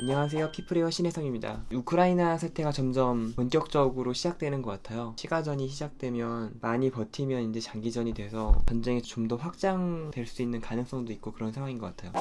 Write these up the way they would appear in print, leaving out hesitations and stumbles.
안녕하세요, 피플레이어 신혜성입니다. 우크라이나 사태가 점점 본격적으로 시작되는 것 같아요. 시가전이 시작되면 많이 버티면 이제 장기전이 돼서 전쟁이 좀 더 확장될 수 있는 가능성도 있고 그런 상황인 것 같아요.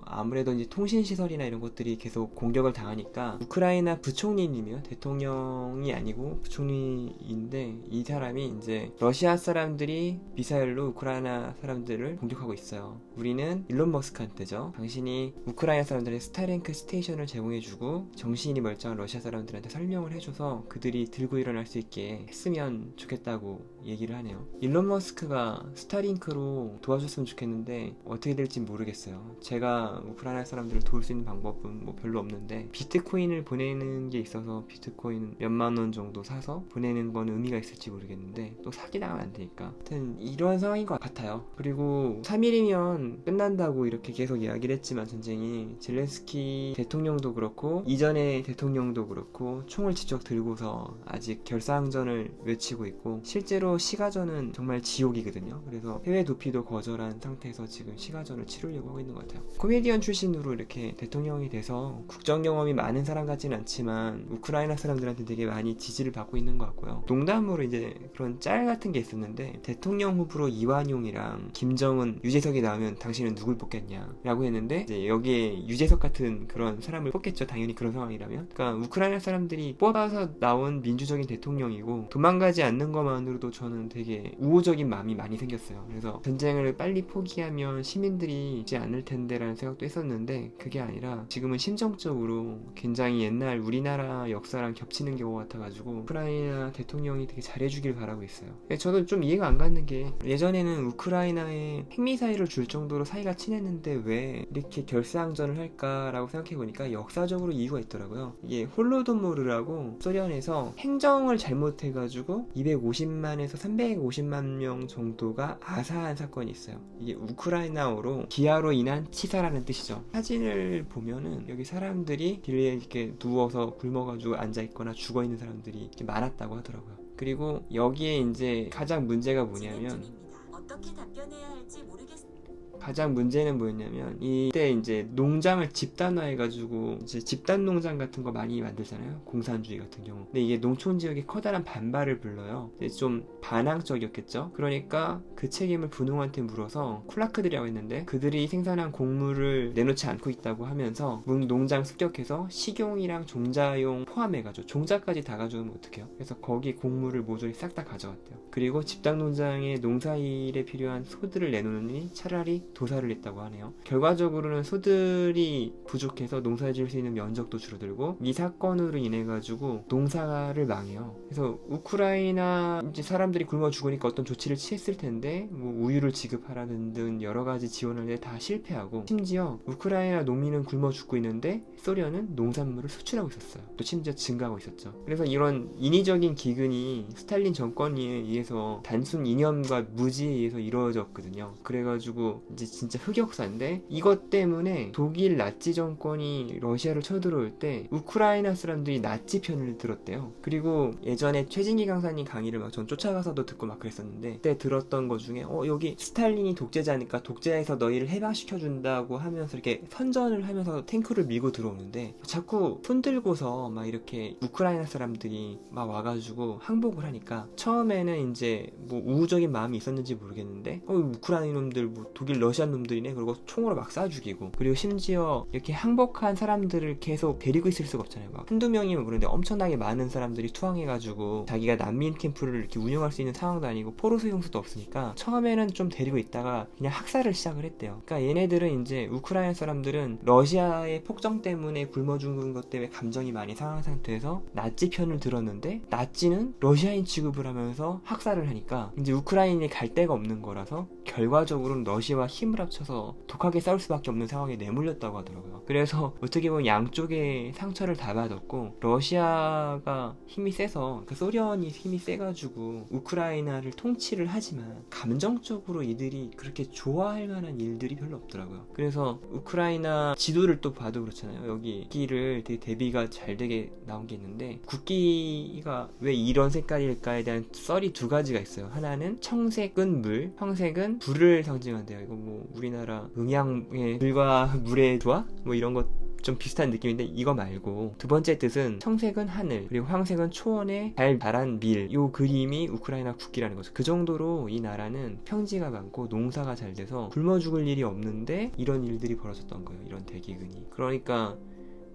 아무래도 이제 통신시설이나 이런 것들이 계속 공격을 당하니까 우크라이나 부총리님이요, 대통령이 아니고 부총리인데, 이 사람이 이제 러시아 사람들이 미사일로 우크라이나 사람들을 공격하고 있어요. 우리는 일론 머스크한테죠. 당신이 우크라이나 사람들의 스타링크 스테이션을 제공해주고 정신이 멀쩡한 러시아 사람들한테 설명을 해줘서 그들이 들고 일어날 수 있게 했으면 좋겠다고 얘기를 하네요. 일론 머스크가 스타링크로 도와줬으면 좋겠는데 어떻게 될지 모르겠어요. 제가 우크라이나 사람들을 도울 수 있는 방법은 뭐 별로 없는데, 비트코인을 보내는 게 있어서 비트코인 몇만 원 정도 사서 보내는 건 의미가 있을지 모르겠는데, 또 사기당하면 안 되니까. 하여튼 이런 상황인 것 같아요. 그리고 3일이면 끝난다고 이렇게 계속 이야기를 했지만, 전쟁이 젤렌스키 대통령도 그렇고 이전의 대통령도 그렇고 총을 직접 들고서 아직 결사항전을 외치고 있고, 실제로 시가전은 정말 지옥이거든요. 그래서 해외 도피도 거절한 상태에서 지금 시가전을 치르려고 하고 있는 것 같아요. 코미디언 출신으로 이렇게 대통령이 돼서 국정 경험이 많은 사람 같지는 않지만 우크라이나 사람들한테 되게 많이 지지를 받고 있는 것 같고요. 농담으로 이제 그런 짤 같은 게 있었는데, 대통령 후보로 이완용이랑 김정은, 유재석이 나오면 당신은 누굴 뽑겠냐 라고 했는데, 이제 여기에 유재석 같은 그런 사람을 뽑겠죠, 당연히. 그런 상황이라면. 그러니까 우크라이나 사람들이 뽑아서 나온 민주적인 대통령이고, 도망가지 않는 것만으로도 저는 되게 우호적인 마음이 많이 생겼어요. 그래서 전쟁을 빨리 포기하면 시민들이 있지 않을 텐데 라는 생각도 했었는데, 그게 아니라 지금은 심정적으로 굉장히 옛날 우리나라 역사랑 겹치는 경우 같아가지고 우크라이나 대통령이 되게 잘해주길 바라고 있어요. 저도 좀 이해가 안 가는 게, 예전에는 우크라이나에 핵미사일을 줄 정도로 사이가 친했는데 왜 이렇게 결사항전을 할까라고 생각해보니까 역사적으로 이유가 있더라고요. 이게 홀로도모르라고 소련에서 행정을 잘못해가지고 250만에서 350만 명 정도가 아사한 사건이 있어요. 이게 우크라이나어로 기아로 인한 치사라는 뜻이죠. 사진을 보면은 여기 사람들이 길에 이렇게 누워서 굶어가지고 앉아있거나 죽어있는 사람들이 이렇게 많았다고 하더라고요. 그리고 여기에 이제 가장 문제가 뭐냐면, 어떻게 답변해야 할지 모르겠습니다. 가장 문제는 뭐였냐면, 이때 이제 농장을 집단화해가지고 이제 집단 농장 같은 거 많이 만들잖아요, 공산주의 같은 경우. 근데 이게 농촌 지역에 커다란 반발을 불러요. 이제 좀 반항적이었겠죠. 그러니까 그 책임을 분홍한테 물어서 쿨라크들이라고 했는데, 그들이 생산한 곡물을 내놓지 않고 있다고 하면서 농장 습격해서 식용이랑 종자용 포함해가지고 종자까지 다 가져오면 어떡해요. 그래서 거기 곡물을 모조리 싹 다 가져갔대요. 그리고 집단 농장에 농사일에 필요한 소들을 내놓으니 차라리 도살을 했다고 하네요. 결과적으로는 소들이 부족해서 농사 지을 수 있는 면적도 줄어들고, 이 사건으로 인해 가지고 농사를 망해요. 그래서 우크라이나 이제 사람들이 굶어 죽으니까 어떤 조치를 취했을 텐데, 뭐 우유를 지급하라는 등 여러 가지 지원을 해 다 실패하고, 심지어 우크라이나 농민은 굶어 죽고 있는데 소련은 농산물을 수출하고 있었어요. 또 심지어 증가하고 있었죠. 그래서 이런 인위적인 기근이 스탈린 정권에 의해서 단순 이념과 무지에 의해서 이루어졌거든요. 그래가지고 이제 진짜 흑역사인데, 이것 때문에 독일 나치 정권이 러시아를 쳐들어올 때 우크라이나 사람들이 나치 편을 들었대요. 그리고 예전에 최진기 강사님 강의를 막 전 쫓아가서도 듣고 막 그랬었는데, 그때 들었던 것 중에 여기 스탈린이 독재자니까 독재에서 너희를 해방시켜준다고 하면서 이렇게 선전을 하면서 탱크를 밀고 들어오는데, 자꾸 손 들고서 막 이렇게 우크라이나 사람들이 막 와가지고 항복을 하니까, 처음에는 이제 뭐 우호적인 마음이 있었는지 모르겠는데, 우크라이나 놈들 뭐 독일 러시아 놈들이네, 그리고 총으로 막 쏴 죽이고, 그리고 심지어 이렇게 항복한 사람들을 계속 데리고 있을 수가 없잖아요. 막 한두 명이면 그런데 엄청나게 많은 사람들이 투항해가지고 자기가 난민 캠프를 이렇게 운영할 수 있는 상황도 아니고 포로 수용소도 없으니까 처음에는 좀 데리고 있다가 그냥 학살을 시작을 했대요. 그러니까 얘네들은 이제 우크라이나 사람들은 러시아의 폭정 때문에 굶어 죽은 것 때문에 감정이 많이 상한 상태에서 나치 편을 들었는데, 나치는 러시아인 취급을 하면서 학살을 하니까 이제 우크라이나에 갈 데가 없는 거라서 결과적으로는 러시아와 힘을 합쳐서 독하게 싸울 수밖에 없는 상황에 내몰렸다고 하더라고요. 그래서 어떻게 보면 양쪽에 상처를 다 받았고, 러시아가 힘이 세서, 그 소련이 힘이 세가지고 우크라이나를 통치를 하지만 감정적으로 이들이 그렇게 좋아할 만한 일들이 별로 없더라고요. 그래서 우크라이나 지도를 또 봐도 그렇잖아요. 여기 국기를 되게 대비가 잘 되게 나온 게 있는데, 국기가 왜 이런 색깔일까에 대한 썰이 두 가지가 있어요. 하나는 청색은 물, 황색은 불을 상징한대요. 이거 뭐 뭐 우리나라 음양의 물과 물의 조화? 뭐 이런 것 좀 비슷한 느낌인데 이거 말고 두 번째 뜻은 청색은 하늘 그리고 황색은 초원에 잘 자란 밀 요 그림이 우크라이나 국기라는 거죠. 그 정도로 이 나라는 평지가 많고 농사가 잘 돼서 굶어 죽을 일이 없는데 이런 일들이 벌어졌던 거예요. 이런 대기근이. 그러니까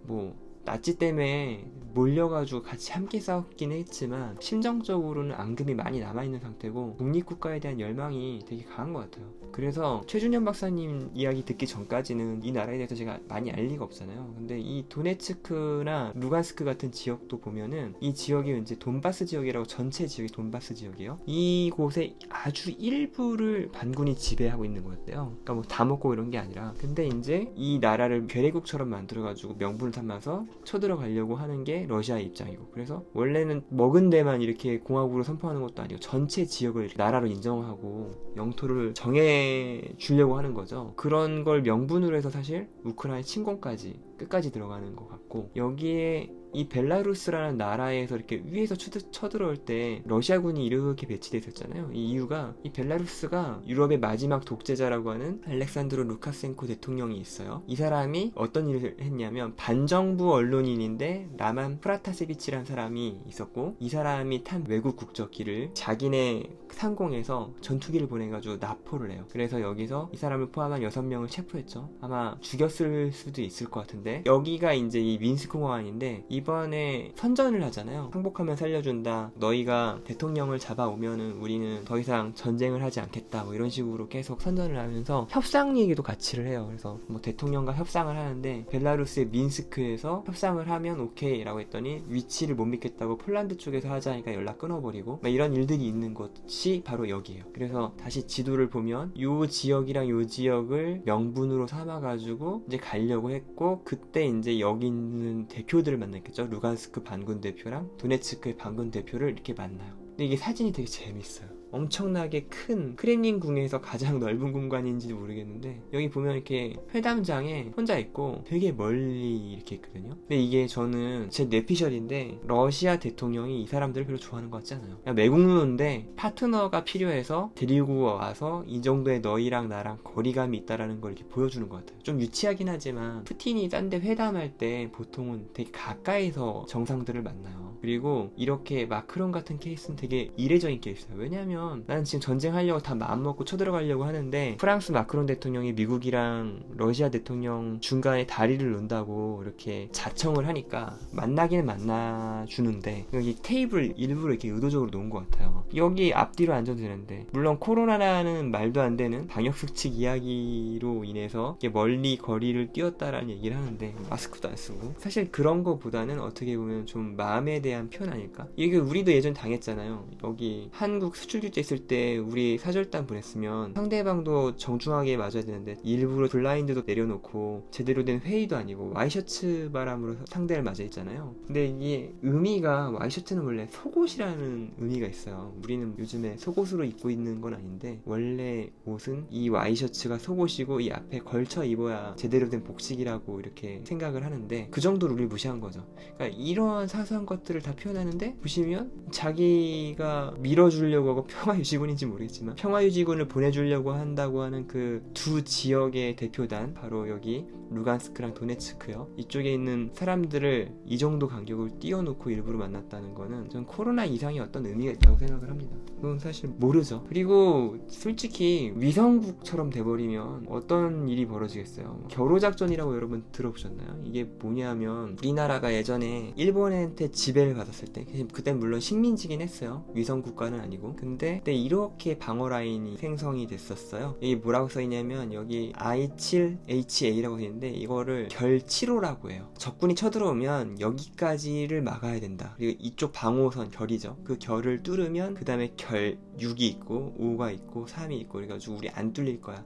뭐 나치 때문에 몰려가지고 같이 함께 싸웠긴 했지만 심정적으로는 앙금이 많이 남아있는 상태고 독립국가에 대한 열망이 되게 강한 것 같아요. 그래서 최준현 박사님 이야기 듣기 전까지는 이 나라에 대해서 제가 많이 알 리가 없잖아요. 근데 이 도네츠크나 루간스크 같은 지역도 보면은 이 지역이 이제 돈바스 지역이라고 전체 지역이 돈바스 지역이에요. 이곳의 아주 일부를 반군이 지배하고 있는 거였대요. 그러니까 뭐 다 먹고 이런 게 아니라. 근데 이제 이 나라를 괴뢰국처럼 만들어가지고 명분을 삼아서 쳐들어가려고 하는 게 러시아의 입장이고, 그래서 원래는 먹은 데만 이렇게 공화국으로 선포하는 것도 아니고 전체 지역을 나라로 인정하고 영토를 정해 주려고 하는 거죠. 그런 걸 명분으로 해서 사실 우크라이나 침공까지 끝까지 들어가는 것 같고, 여기에 이 벨라루스라는 나라에서 이렇게 위에서 쳐들어올 때 러시아군이 이렇게 배치되어 있었잖아요. 이 이유가 이 벨라루스가 유럽의 마지막 독재자라고 하는 알렉산드로 루카센코 대통령이 있어요. 이 사람이 어떤 일을 했냐면 반정부 언론인인데 라만 프라타세비치라는 사람이 있었고, 이 사람이 탄 외국 국적기를 자기네 상공에서 전투기를 보내가지고 납포를 해요. 그래서 여기서 이 사람을 포함한 6명을 체포했죠. 아마 죽였을 수도 있을 것 같은데, 여기가 이제 이 민스크 공항인데 이번에 선전을 하잖아요. 항복하면 살려준다, 너희가 대통령을 잡아오면은 우리는 더 이상 전쟁을 하지 않겠다, 뭐 이런 식으로 계속 선전을 하면서 협상 얘기도 같이를 해요. 그래서 뭐 대통령과 협상을 하는데 벨라루스의 민스크에서 협상을 하면 오케이 라고 했더니 위치를 못 믿겠다고 폴란드 쪽에서 하자니까 연락 끊어버리고 막 이런 일들이 있는 곳이 바로 여기예요. 그래서 다시 지도를 보면 요 지역이랑 요 지역을 명분으로 삼아가지고 이제 가려고 했고, 그때 이제 여기 있는 대표들을 만났겠죠. 루간스크 반군 대표랑 도네츠크의 반군 대표를 이렇게 만나요. 근데 이게 사진이 되게 재밌어요. 엄청나게 큰 크렘린궁에서 가장 넓은 공간인지 모르겠는데 여기 보면 이렇게 회담장에 혼자 있고 되게 멀리 이렇게 있거든요. 근데 이게 저는 제 뇌피셜인데 러시아 대통령이 이 사람들을 별로 좋아하는 것 같지 않아요. 그냥 매국노인데 파트너가 필요해서 데리고 와서 이 정도의 너희랑 나랑 거리감이 있다라는 걸 이렇게 보여주는 것 같아요. 좀 유치하긴 하지만 푸틴이 딴 데 회담할 때 보통은 되게 가까이서 정상들을 만나요. 그리고 이렇게 마크롱 같은 케이스는 되게 이례적인 케이스예요. 왜냐면 나는 지금 전쟁하려고 다 마음먹고 쳐들어가려고 하는데 프랑스 마크롱 대통령이 미국이랑 러시아 대통령 중간에 다리를 놓는다고 이렇게 자청을 하니까 만나기는 만나주는데 여기 테이블 일부러 이렇게 의도적으로 놓은 것 같아요. 여기 앞뒤로 앉아도 되는데, 물론 코로나라는 말도 안 되는 방역수칙 이야기로 인해서 이렇게 멀리 거리를 뛰었다라는 얘기를 하는데 마스크도 안 쓰고, 사실 그런 거보다는 어떻게 보면 좀 마음에 대한 표현 아닐까? 이게 우리도 예전 당했잖아요. 여기 한국 수출 규제 있을 때 우리 사절단 보냈으면 상대방도 정중하게 맞아야 되는데 일부러 블라인드도 내려놓고 제대로 된 회의도 아니고 와이셔츠 바람으로 상대를 맞아 있잖아요. 근데 이게 의미가, 와이셔츠는 원래 속옷이라는 의미가 있어요. 우리는 요즘에 속옷으로 입고 있는 건 아닌데 원래 옷은 이 와이셔츠가 속옷이고 이 앞에 걸쳐 입어야 제대로 된 복식이라고 이렇게 생각을 하는데 그 정도로 우리를 무시한 거죠. 그러니까 이런 사소한 것들을 다 표현하는데 보시면 자기가 밀어주려고 하고, 평화유지군인지 모르겠지만 평화유지군을 보내주려고 한다고 하는 그 두 지역의 대표단, 바로 여기 루간스크랑 도네츠크요. 이쪽에 있는 사람들을 이 정도 간격을 띄워놓고 일부러 만났다는 거는 전 코로나 이상의 어떤 의미가 있다고 생각을 합니다. 그건 사실 모르죠. 그리고 솔직히 위성국처럼 돼버리면 어떤 일이 벌어지겠어요. 겨루작전이라고 여러분 들어보셨나요? 이게 뭐냐면 우리나라가 예전에 일본한테 지배를 받았을 때, 그땐 물론 식민지긴 했어요. 위성국가는 아니고. 근데 그때 이렇게 방어 라인이 생성이 됐었어요. 여기 뭐라고 써있냐면 여기 I7HA라고 써있는데 이거를 결 7호라고 해요. 적군이 쳐들어오면 여기까지를 막아야 된다. 그리고 이쪽 방호선 결이죠. 그 결을 뚫으면 그 다음에 결 6이 있고 5가 있고 3이 있고, 그래가지고 우리 안 뚫릴 거야.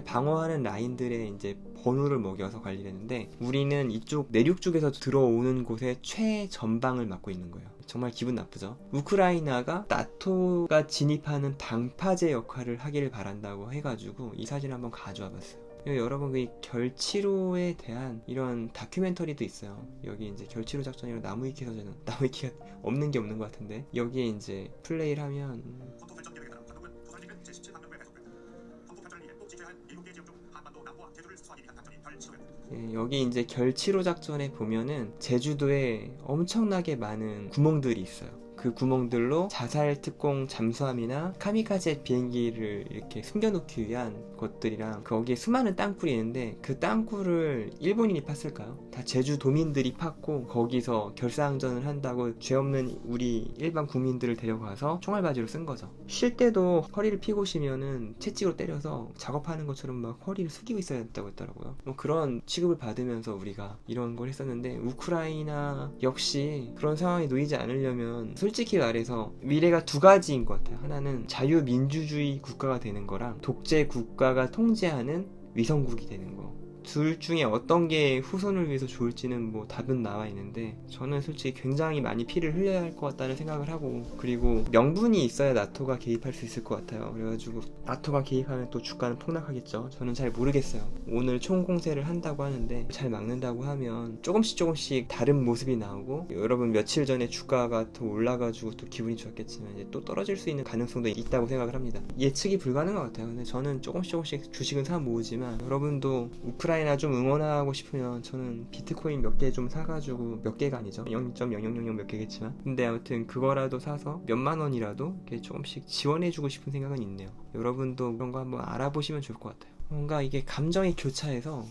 방어하는 라인들의 이제 번호를 먹여서 관리를 했는데 우리는 이쪽 내륙 쪽에서 들어오는 곳에 최전방을 맡고 있는 거예요. 정말 기분 나쁘죠. 우크라이나가 나토가 진입하는 방파제 역할을 하기를 바란다고 해가지고 이 사진을 한번 가져와 봤어요. 여러분 그 결치로에 대한 이런 다큐멘터리도 있어요. 여기 이제 결치로 작전이랑 나무위키 서재는, 나무위키가 없는 게 없는 것 같은데 여기에 이제 플레이를 하면 예, 여기 이제 결치로 작전에 보면은 제주도에 엄청나게 많은 구멍들이 있어요. 그 구멍들로 자살 특공 잠수함이나 카미카제 비행기를 이렇게 숨겨놓기 위한 것들이랑 거기에 수많은 땅굴이 있는데 그 땅굴을 일본인이 팠을까요? 다 제주도민들이 팠고 거기서 결사항전을 한다고 죄 없는 우리 일반 국민들을 데려가서 총알바지로 쓴 거죠. 쉴 때도 허리를 피고 쉬면은 채찍으로 때려서 작업하는 것처럼 막 허리를 숙이고 있어야 했다고 했더라고요. 뭐 그런 취급을 받으면서 우리가 이런 걸 했었는데 우크라이나 역시 그런 상황에 놓이지 않으려면 솔직히 말해서 미래가 두 가지인 것 같아요. 하나는 자유민주주의 국가가 되는 거랑 독재 국가가 통제하는 위성국이 되는 거. 둘 중에 어떤 게 후손을 위해서 좋을지는 뭐 답은 나와 있는데 저는 솔직히 굉장히 많이 피를 흘려야 할 것 같다는 생각을 하고 그리고 명분이 있어야 나토가 개입할 수 있을 것 같아요. 그래가지고 나토가 개입하면 또 주가는 폭락하겠죠. 저는 잘 모르겠어요. 오늘 총공세를 한다고 하는데 잘 막는다고 하면 조금씩 다른 모습이 나오고 여러분 며칠 전에 주가가 더 올라가지고 또 기분이 좋았겠지만 이제 또 떨어질 수 있는 가능성도 있다고 생각을 합니다. 예측이 불가능한 것 같아요. 근데 저는 조금씩 주식은 사 모으지만 여러분도 우크라이나 좀 응원하고 싶으면 저는 비트코인 몇 개 좀 사가지고 몇 개가 아니죠 0.0000 몇 개겠지만 근데 아무튼 그거라도 사서 몇만 원이라도 이렇게 조금씩 지원해주고 싶은 생각은 있네요. 여러분도 그런 거 한번 알아보시면 좋을 것 같아요. 뭔가 이게 감정이 교차해서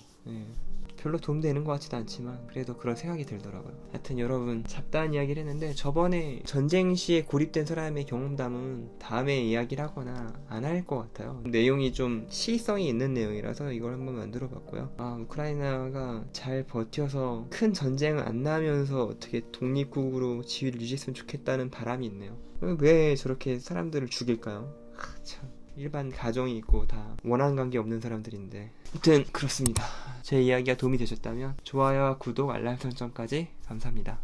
별로 도움되는 것 같지도 않지만 그래도 그런 생각이 들더라고요. 하여튼 여러분 잡다한 이야기를 했는데 저번에 전쟁 시에 고립된 사람의 경험담은 다음에 이야기를 하거나 안 할 것 같아요. 내용이 좀 시의성이 있는 내용이라서 이걸 한번 만들어 봤고요. 우크라이나가 잘 버텨서 큰 전쟁은 안 나면서 어떻게 독립국으로 지위를 유지했으면 좋겠다는 바람이 있네요. 왜 저렇게 사람들을 죽일까요? 참 일반 가정이 있고 다 원한 관계 없는 사람들인데 아무튼 그렇습니다. 제 이야기가 도움이 되셨다면 좋아요와 구독, 알람 설정까지 감사합니다.